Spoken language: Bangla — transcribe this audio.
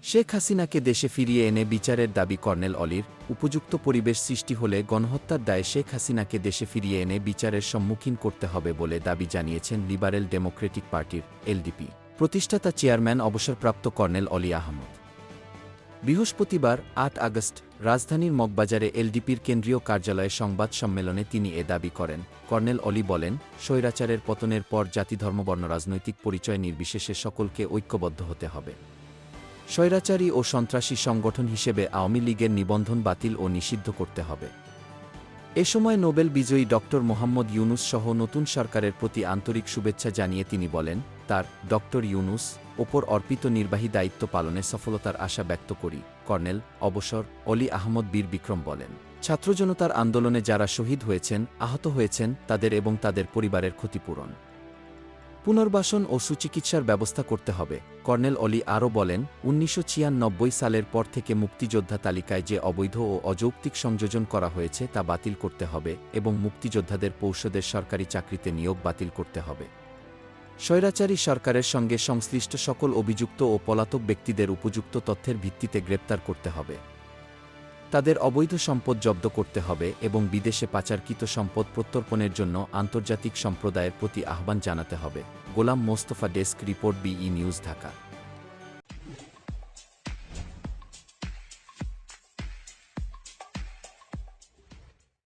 শেখ হাসিনাকে দেশে ফিরিয়ে এনে বিচারের দাবি কর্নেল অলির। উপযুক্ত পরিবেশ সৃষ্টি হলে গণহত্যার দায়ে শেখ হাসিনাকে দেশে ফিরিয়ে এনে বিচারের সম্মুখীন করতে হবে বলে দাবি জানিয়েছেন লিবারেল ডেমোক্রেটিক পার্টির এলডিপি প্রতিষ্ঠাতা চেয়ারম্যান অবসরপ্রাপ্ত কর্নেল অলি আহমদ। বৃহস্পতিবার ৮ আগস্ট রাজধানীর মগবাজারে এলডিপির কেন্দ্রীয় কার্যালয়ে সংবাদ সম্মেলনে তিনি এ দাবি করেন। কর্নেল অলি বলেন, স্বৈরাচারের পতনের পর জাতি ধর্মবর্ণ রাজনৈতিক পরিচয় নির্বিশেষে সকলকে ঐক্যবদ্ধ হতে হবে। স্বৈরাচারী ও সন্ত্রাসী সংগঠন হিসেবে আওয়ামী লীগের নিবন্ধন বাতিল ও নিষিদ্ধ করতে হবে। এ সময় নোবেল বিজয়ী ড. মোহাম্মদ ইউনুস সহ নতুন সরকারের প্রতি আন্তরিক শুভেচ্ছা জানিয়ে তিনি বলেন, তার ড. ইউনুস ওপর অর্পিত নির্বাহী দায়িত্ব পালনে সফলতার আশা ব্যক্ত করি। কর্নেল অবসর অলি আহমদ বীর বিক্রম বলেন, ছাত্রজনতার আন্দোলনে যারা শহীদ হয়েছেন, আহত হয়েছেন তাদের এবং তাদের পরিবারের ক্ষতিপূরণ, পুনর্বাসন ও সুচিকিৎসার ব্যবস্থা করতে হবে। কর্নেল অলি আরও বলেন, ১৯৯৬ সালের পর থেকে মুক্তিযোদ্ধা তালিকায় যে অবৈধ ও অযৌক্তিক সংযোজন করা হয়েছে তা বাতিল করতে হবে এবং মুক্তিযোদ্ধাদের পৌষদের সরকারি চাকরিতে নিয়োগ বাতিল করতে হবে। স্বৈরাচারী সরকারের সঙ্গে সংশ্লিষ্ট সকল অভিযুক্ত ও পলাতক ব্যক্তিদের উপযুক্ত তথ্যের ভিত্তিতে গ্রেপ্তার করতে হবে। তাদের অবৈধ সম্পদ জব্দ করতে হবে এবং বিদেশে পাচারকৃত সম্পদ প্রত্যর্পণের জন্য আন্তর্জাতিক সম্প্রদায়ের প্রতি আহ্বান জানাতে হবে। Golam Mostafa, desk report, BE news, Dhaka.